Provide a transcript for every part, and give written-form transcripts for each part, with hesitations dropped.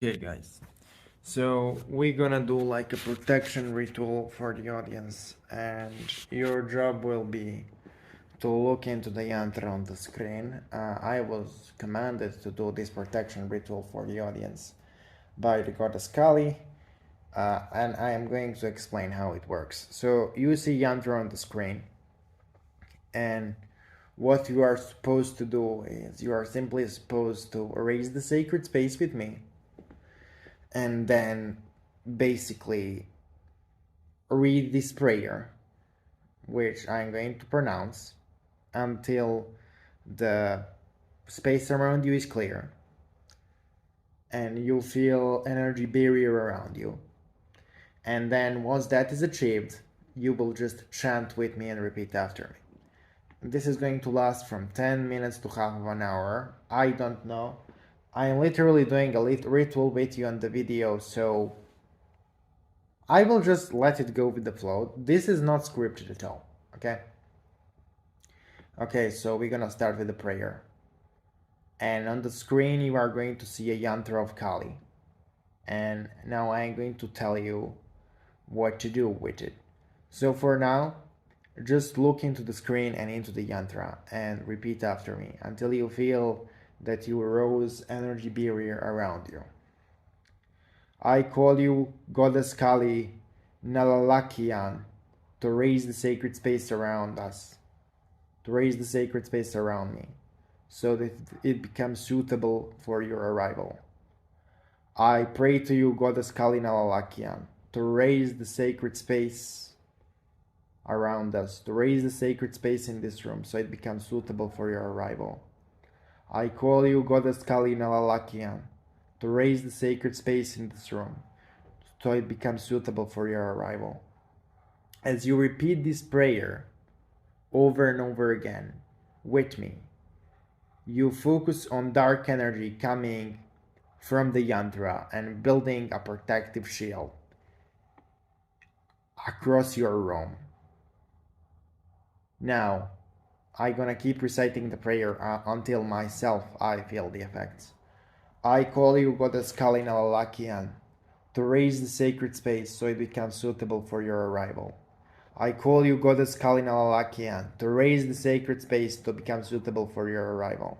Okay, guys. So we're gonna do like a protection ritual for the audience, and your job will be to look into the yantra on the screen. I was commanded to do this protection ritual for the audience by the goddess Kali, and I am going to explain how it works. So you see yantra on the screen, and what you are supposed to do is you are simply supposed to erase the sacred space with me, and then basically read this prayer, which I'm going to pronounce until the space around you is clear and you'll feel energy barrier around you. And then once that is achieved, you will just chant with me and repeat after me. This is going to last from 10 minutes to half of an hour. I don't know. I am literally doing a ritual with you on the video, so I will just let it go with the flow. This is not scripted at all, okay? Okay, so we're gonna start with the prayer. And on the screen you are going to see a yantra of Kali. And now I'm going to tell you what to do with it. So for now, just look into the screen and into the yantra and repeat after me until you feel that you rose energy barrier around you. I call you Goddess Kali Nalalakian to raise the sacred space around us, to raise the sacred space around me, so that it becomes suitable for your arrival. I pray to you, Goddess Kali Nalalakian, to raise the sacred space around us, to raise the sacred space in this room so it becomes suitable for your arrival. I call you, Goddess Kali Nalalakian, to raise the sacred space in this room so it becomes suitable for your arrival. As you repeat this prayer over and over again with me, you focus on dark energy coming from the yantra and building a protective shield across your room. Now, I'm gonna keep reciting the prayer until myself I feel the effects. I call you, Goddess Kali Nalalakian, to raise the sacred space so it becomes suitable for your arrival. I call you, Goddess Kali Nalalakian, to raise the sacred space to become suitable for your arrival.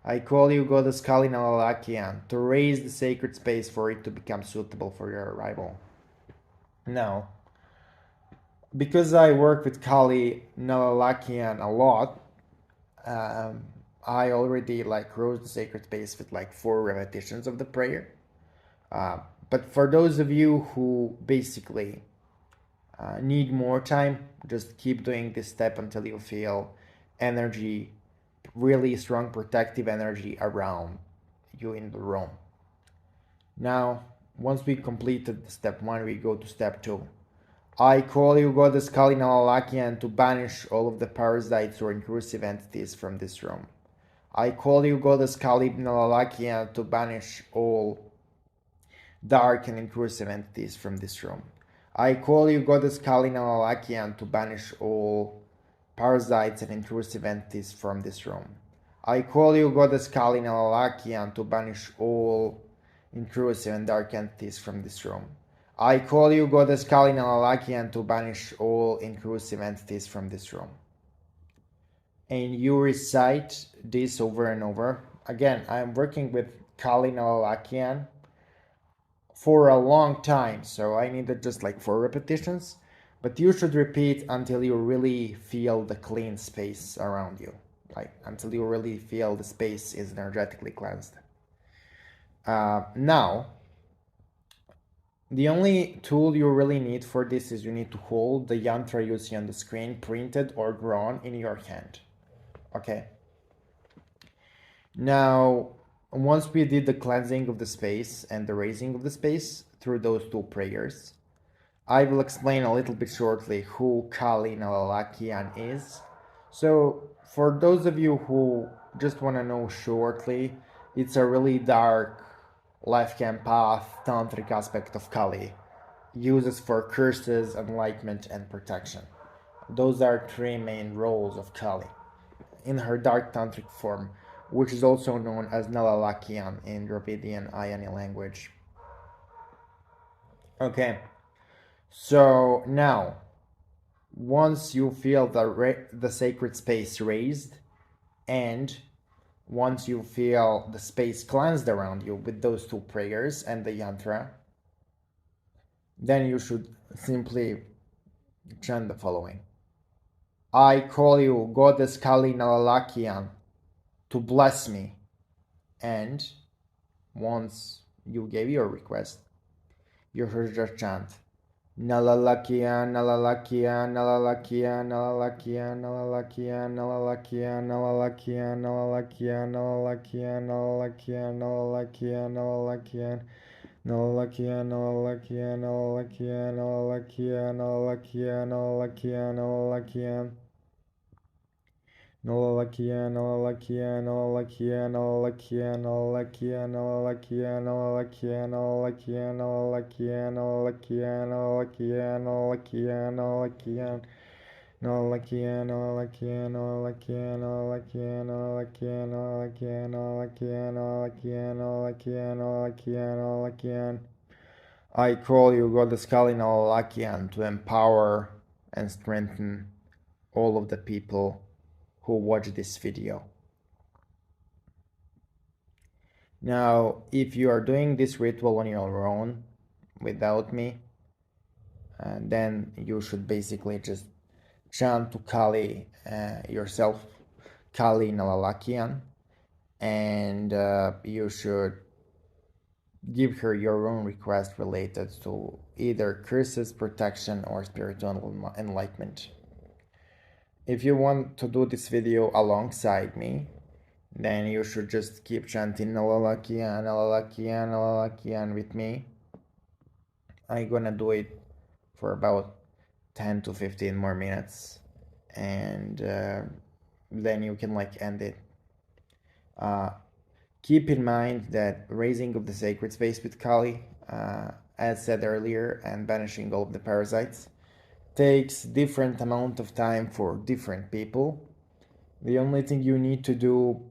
I call you, Goddess Kali Nalalakian, to raise the sacred space for it to become suitable for your arrival. Now, because I work with Kali Nalalakian a lot, I already rose the sacred space with 4 repetitions of the prayer. But for those of you who basically need more time, just keep doing this step until you feel energy, really strong protective energy around you in the room. Now, once we completed step 1, we go to step 2. I call you, Goddess Kali Nalalakian, to banish all of the parasites or intrusive entities from this room. I call you, Goddess Kali Nalalakian, to banish all dark and intrusive entities from this room. I call you, Goddess Kali Nalalakian, to banish all parasites and intrusive entities from this room. I call you, Goddess Kali Nalalakian, to banish all intrusive and dark entities from this room. I call you, Goddess Kali Nalalakian, to banish all intrusive entities from this room. And you recite this over and over. Again, I'm working with Kali Nalalakian for a long time, so I needed just 4 repetitions. But you should repeat until you really feel the clean space around you, until you really feel the space is energetically cleansed. Now, the only tool you really need for this is you need to hold the yantra you see on the screen printed or drawn in your hand. Okay. Now, once we did the cleansing of the space and the raising of the space through those 2 prayers, I will explain a little bit shortly who Kali Nalalakian is. So, for those of you who just want to know shortly, it's a really dark life-can path tantric aspect of Kali, uses for curses, enlightenment, and protection. Those are 3 main roles of Kali in her dark tantric form, which is also known as Nalalakian in Dravidian Ayani language. Okay, so now once you feel the sacred space raised, and once you feel the space cleansed around you with those two prayers and the yantra, then you should simply chant the following: I call you Goddess Kali Nalalakian to bless me. And once you gave your request, you should just chant Nalalakian, Nalalakian, Nalalakian, Nalalakian, Nalalakian, Nalalakian, Nalalakian, Nalalakian, Nalalakian, Nalalakian, Nalalakian, Nalalakian. Nalalakian, Nalalakian, Nalalakian, Nalalakian, Nalalakian, Nalalakian, Nalalakian. Nalalakian, Nalalakian, Nalalakian, Nalalakian, Nalalakian, Nalalakian, Nalalakian, Nalalakian, Nalalakian, Nalalakian, Nalalakian, Nalalakian, Nalalakian. Nalalakian, Nalalakian, Nalalakian, Nalalakian, Nalalakian, Nalalakian, Nalalakian, Nalalakian, Nalalakian, Nalalakian, Nalalakian. I call you Goddess Kali Nalalakian to empower and strengthen all of the people who watch this video. Now, if you are doing this ritual on your own without me, then you should basically just chant to Kali yourself, Kali Nalalakian, and you should give her your own request related to either curses, protection, or spiritual enlightenment. If you want to do this video alongside me, then you should just keep chanting Nalalakian, Nalalakian, Nalalakian with me. I'm gonna do it for about 10 to 15 more minutes, and then you can like end it. Keep in mind that raising of the sacred space with Kali, as said earlier, and banishing all of the parasites takes different amount of time for different people. The only thing you need to do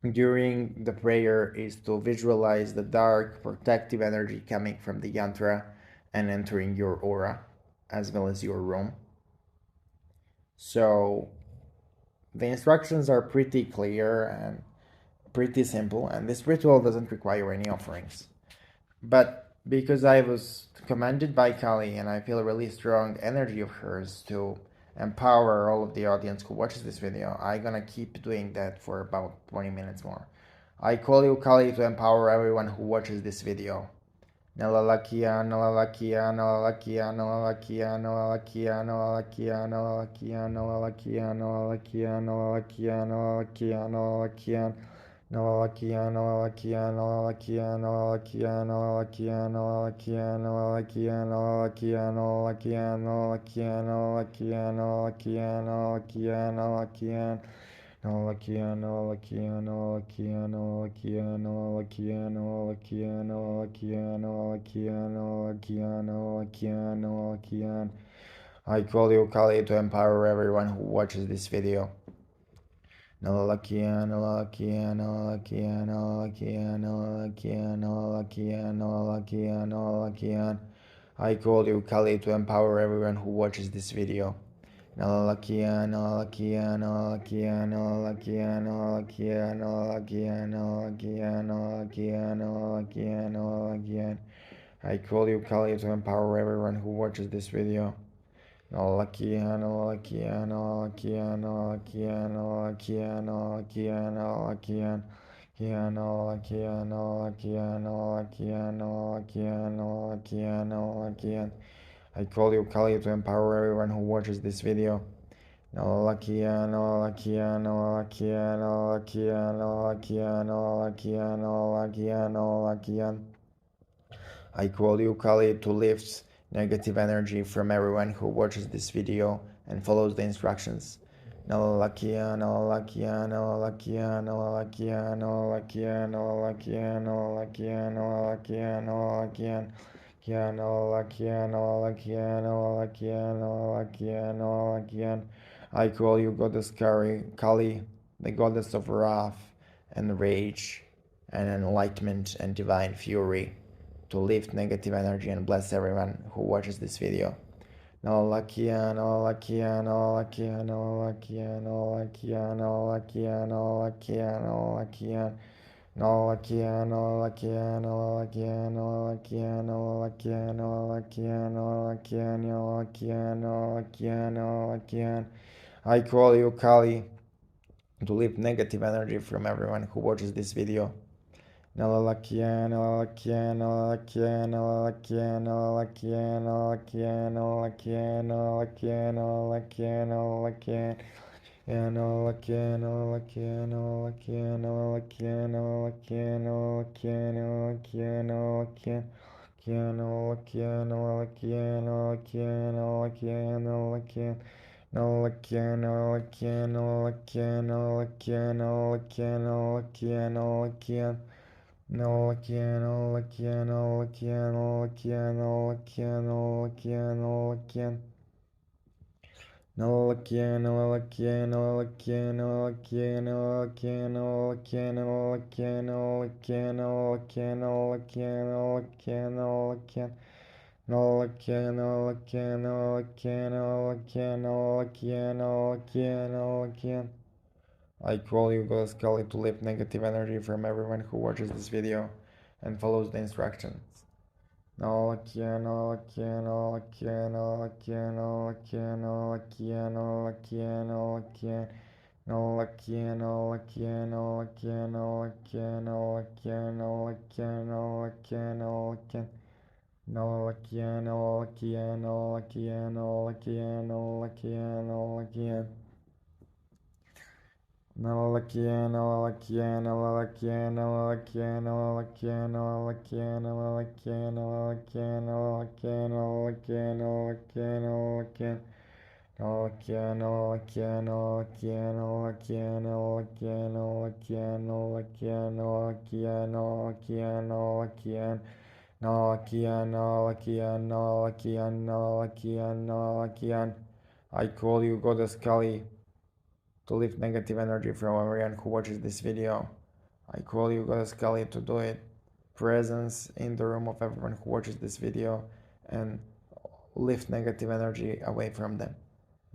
during the prayer is to visualize the dark protective energy coming from the yantra and entering your aura as well as your room. So the instructions are pretty clear and pretty simple, and this ritual doesn't require any offerings. But because I was commanded by Kali and I feel a really strong energy of hers to empower all of the audience who watches this video, I'm gonna keep doing that for about 20 minutes more. I call you Kali to empower everyone who watches this video. Nalalakia, Nalalakia, Nalalakia, Nalalakia, Nalalakia, Nalalakia, Nalalakia, Nalalakia, Nalalakia, Nalalakia, Nalalakia, Nalalakia. Nalalakian, Nalalakian, Nalalakian, Nalalakian, Nalalakian, Nalalakian, Nalalakian, Nalalakian, Nalalakian, Nalalakian, Nalalakian, Nalalakian, Nalalakian, Nalalakian. Nalalakian, Nalalakian, Nalalakian, Nalalakian, Nalalakian, Nalalakian, Nalalakian, Nalalakian, Nalalakian, Nalalakian, Nalalakian. I call you Kali to empower everyone who watches this video. Nalalakian, Nalalakian, Nalalakian, Nalalakian, Nalalakian, Nalalakian, Nalalakian, Nalalakian. I call you Kali to empower everyone who watches this video. Nalalakian, Nalalakian, Nalalakian, Nalalakian, Nalalakian, Nalalakian, Nalalakian, Nalalakian, Nalalakian, Nalalakian. I call you Kali to empower everyone who watches this video. Nalalakian, Nalalakian, Nalalakian, Nalalakian, Nalalakian, Nalalakian, Nalalakian, Nalalakian, Nalalakian, Nalalakian, Nalalakian, Nalalakian, Nalalakian. I call you Kali to empower everyone who watches this video. Nalalakian, Nalalakian, Nalalakian, Nalalakian, Nalalakian, Nalalakian, Nalalakian, Nalalakian. I call you Kali to lift negative energy from everyone who watches this video and follows the instructions. Nalalakian, Nalalakian, Nalalakian, Nalalakian, Nalalakian, Nalalakian, Nalalakian, Nalalakian, Nalalakian. Nalalakian, Nalalakian, Nalalakian, Nalalakian, Nalalakian. I call you Goddess Kali, the goddess of wrath and rage and enlightenment and divine fury. to lift negative energy and bless everyone who watches this video. Nolakia, Nolakia, Nolakia, Nolakia, Nolakia, Nolakia, Nolakia, Nolakia. Nolakia, Nolakia, Nolakia, Nolakia, Nolakia, Nolakia, Nolakia, Nolakia, Nolakia, Nolakia. I call you Kali to lift negative energy from everyone who watches this video. Nalakia, Nalakia, Nalakia, Nalakia, Nalakia, Nalakia, Nalakia, Nalakia, Nalakia, Nalakia. Nalakia, Nalakia, Nalakia, Nalakia, Nalakia, Nalakia, Nalakia, Nalakia. Nalakia, Nalakia, Nalakia, Nalakia, Nalakia. Nalakia, Nalakia, Nalakia, Nalakia, Nalakia, Nalakia, Nalakia. Nolakia, Nolakia, Nolakia, Nolakia, Nolakia, Nolakia, Nolakia. Nolakia, Nolakia, Nolakia, Nolakia, Nolakia, Nolakia, Nolakia, Nolakia, Nolakia, Nolakia, Nolakia, Nolakia. Nolakia, Nolakia, Nolakia, Nolakia, Nolakia, Nolakia, Nolakia. I call you Godess to lift negative energy from everyone who watches this video and follows the instructions. Nolakia, Nolakia, Nolakia, Nolakia, Nolakia, Nolakia, Nolakia, Nolakia. Nolakia, Nolakia, Nolakia, Nolakia, Nolakia, Nolakia, Nolakia, Nolakia. Nolakia, Nolakia, Nolakia, Nolakia, Nolakia, Nolakia. Nalakia, Nalakia, Nalakia, Nalakia, Nalakia, Nalakia, Nalakia, Nalakia, Nalakia, Nalakia, Nalakia, Nalakia. Nalakia, Nalakia, Nalakia, Nalakia, Nalakia, Nalakia, Nalakia, Nalakia, Nalakia, Nalakia. Nalakia, Nalakia, Nalakia, Nalakia, Nalakia. I call you Godess Kali to lift negative energy from everyone who watches this video. I call you Godess Kali to do it. Presence in the room of everyone who watches this video and lift negative energy away from them.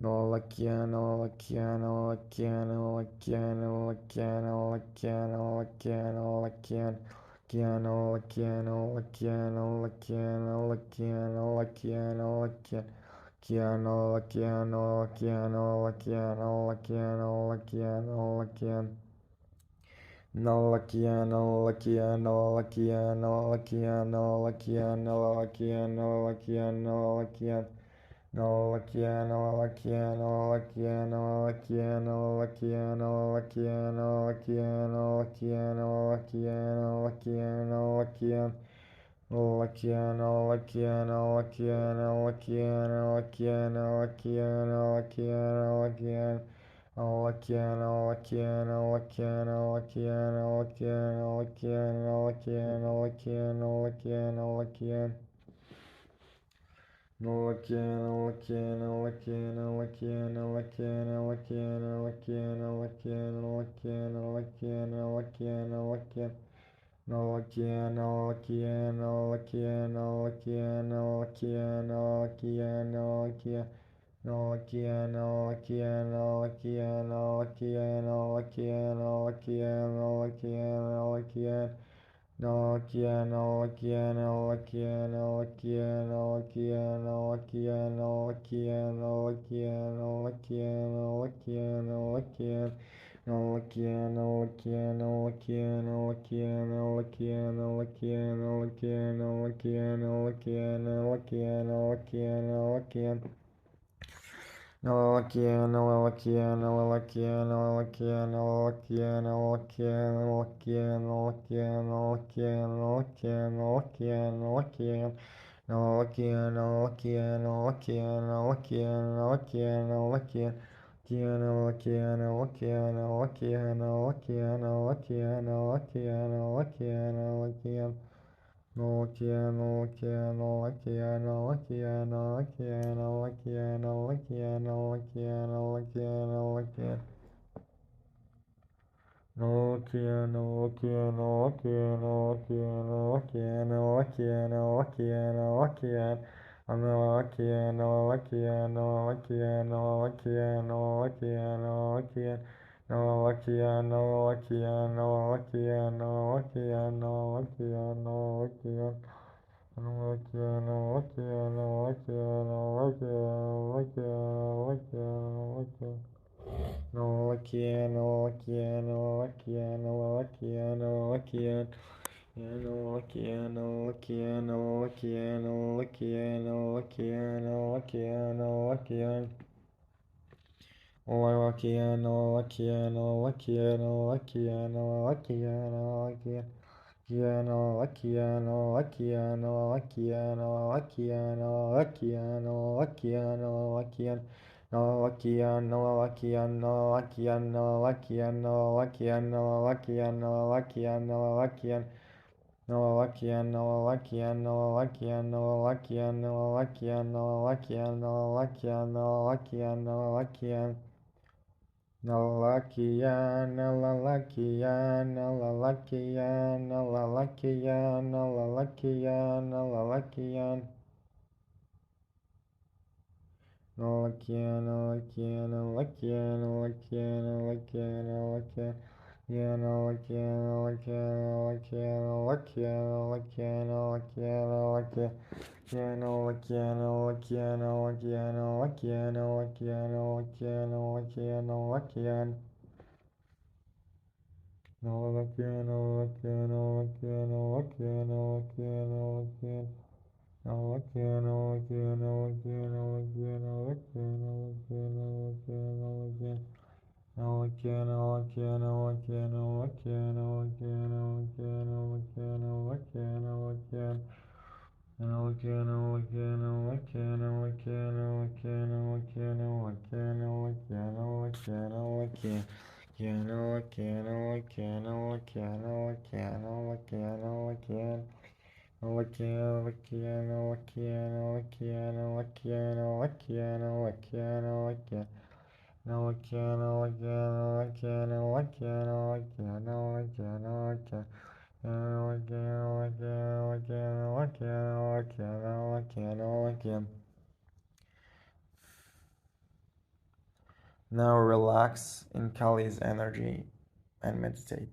Nolakia, Nolakia, Nolakia, Nolakia, Nolakia, Nolakia, Nolakia, Nolakia. Nolakia, Nolakia, Nolakia, Nolakia, Nolakia, Nolakia. Nolakia, Nolakia, Nolakia, Nolakia, Nolakia, Nolakia. Nolakia, Nolakia, Nolakia, Nolakia, Nolakia, Nolakia, Nolakia, Nolakia. Nolakia, Nolakia, Nolakia, Nolakia, Nolakia, Nolakia, Nolakia, Nolakia, Nolakia, Nolakia, Nolakia. Nolakia, Nolakia, Nolakia, Nolakia, Nolakia, Nolakia, Nolakia, Nolakia. Nolakia, Nolakia, Nolakia, Nolakia, Nolakia, Nolakia, Nolakia, Nolakia, Nolakia, Nolakia. Nolakia, Nolakia, Nolakia, Nolakia, Nolakia, Nolakia, Nolakia, Nolakia, Nolakia, Nolakia, Nolakia, Nolakia. Nolakia, Nolakia, Nolakia, Nolakia, Nolakia, Nolakia, Nolakia. Nolakia, Nolakia, Nolakia, Nolakia, Nolakia, Nolakia, Nolakia, Nolakia. Nolakia, Nolakia, Nolakia, Nolakia, Nolakia, Nolakia, Nolakia, Nolakia, Nolakia, Nolakia, Nolakia. Nolakia, Nolakia, Nolakia, Nolakia, Nolakia, Nolakia, Nolakia, Nolakia, Nolakia, Nolakia, Nolakia, Nolakia. Nolakia, Nolakia, Nolakia, Nolakia, Nolakia, Nolakia, Nolakia, Nolakia, Nolakia, Nolakia, Nolakia, Nolakia. Nolakia, Nolakia, Nolakia, Nolakia, Nolakia, Nolakia. Nolakia, Nolakia, Nolakia, Nolakia, Nolakia, Nolakia, Nolakia, Nolakia. Nolakia, Nolakia, Nolakia, Nolakia, Nolakia, Nolakia, Nolakia, Nolakia, Nolakia, Nolakia. Nolakia, Nolakia, Nolakia, Nolakia, Now relax in Kali's energy and meditate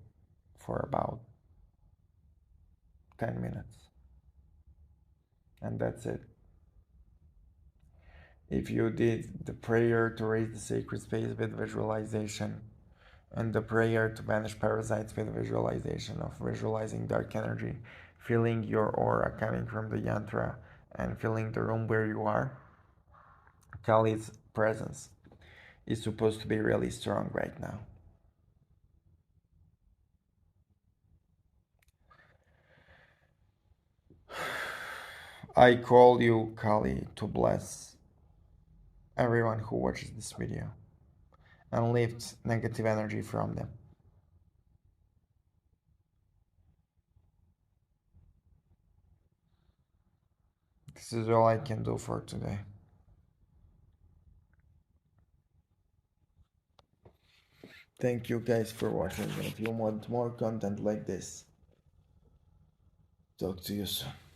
for about 10 minutes. And that's it. If you did the prayer to raise the sacred space with visualization, and the prayer to banish parasites with visualization of visualizing dark energy, feeling your aura coming from the yantra, and feeling the room where you are, Kali's presence is supposed to be really strong right now. I call you, Kali, to bless everyone who watches this video and lift negative energy from them. This is all I can do for today. Thank you guys for watching, and if you want more content like this, talk to you soon.